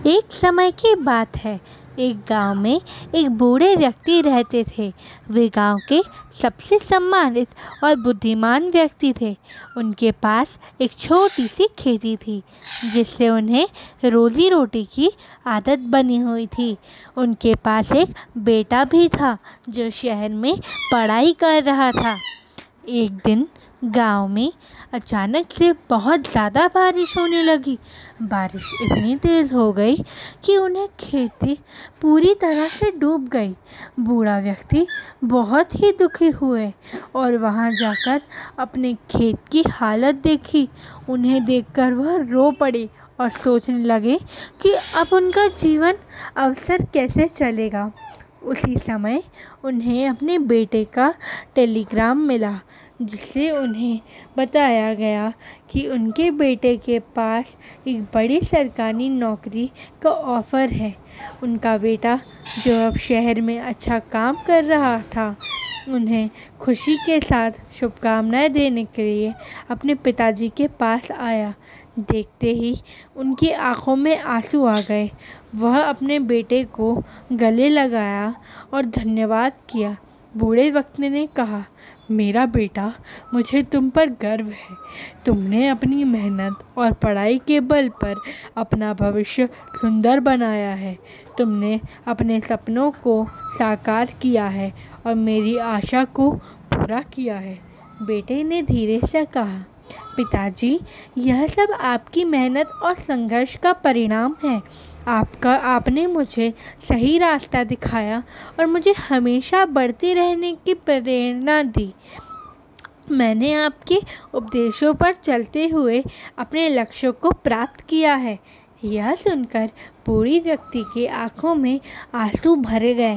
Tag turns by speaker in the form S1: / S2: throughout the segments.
S1: एक समय की बात है। एक गांव में एक बूढ़े व्यक्ति रहते थे। वे गांव के सबसे सम्मानित और बुद्धिमान व्यक्ति थे। उनके पास एक छोटी सी खेती थी जिससे उन्हें रोजी रोटी की आदत बनी हुई थी। उनके पास एक बेटा भी था जो शहर में पढ़ाई कर रहा था। एक दिन गांव में अचानक से बहुत ज़्यादा बारिश होने लगी। बारिश इतनी तेज़ हो गई कि उन्हें खेती पूरी तरह से डूब गई। बूढ़ा व्यक्ति बहुत ही दुखी हुए और वहां जाकर अपने खेत की हालत देखी। उन्हें देखकर वह रो पड़े और सोचने लगे कि अब उनका जीवन अवसर कैसे चलेगा। उसी समय उन्हें अपने बेटे का टेलीग्राम मिला जिससे उन्हें बताया गया कि उनके बेटे के पास एक बड़ी सरकारी नौकरी का ऑफ़र है। उनका बेटा जो अब शहर में अच्छा काम कर रहा था, उन्हें खुशी के साथ शुभकामनाएं देने के लिए अपने पिताजी के पास आया। देखते ही उनकी आंखों में आंसू आ गए। वह अपने बेटे को गले लगाया और धन्यवाद किया। बूढ़े व्यक्ति ने कहा, मेरा बेटा, मुझे तुम पर गर्व है। तुमने अपनी मेहनत और पढ़ाई के बल पर अपना भविष्य सुंदर बनाया है। तुमने अपने सपनों को साकार किया है और मेरी आशा को पूरा किया है। बेटे ने धीरे से कहा, पिताजी, यह सब आपकी मेहनत और संघर्ष का परिणाम है। आपने मुझे सही रास्ता दिखाया और मुझे हमेशा बढ़ते रहने की प्रेरणा दी। मैंने आपके उपदेशों पर चलते हुए अपने लक्ष्यों को प्राप्त किया है। यह सुनकर बूढ़े व्यक्ति की आंखों में आंसू भर गए।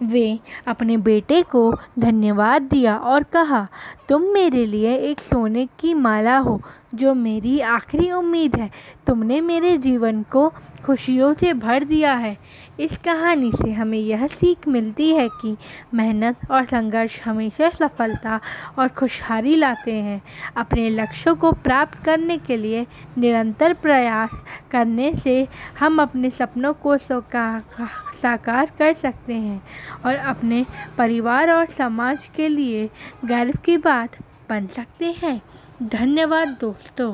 S1: वे अपने बेटे को धन्यवाद दिया और कहा, तुम मेरे लिए एक सोने की माला हो जो मेरी आखिरी उम्मीद है। तुमने मेरे जीवन को खुशियों से भर दिया है। इस कहानी से हमें यह सीख मिलती है कि मेहनत और संघर्ष हमेशा सफलता और खुशहाली लाते हैं। अपने लक्ष्यों को प्राप्त करने के लिए निरंतर प्रयास करने से हम अपने सपनों को साकार कर सकते हैं और अपने परिवार और समाज के लिए गर्व की बात बन सकते हैं। धन्यवाद दोस्तों।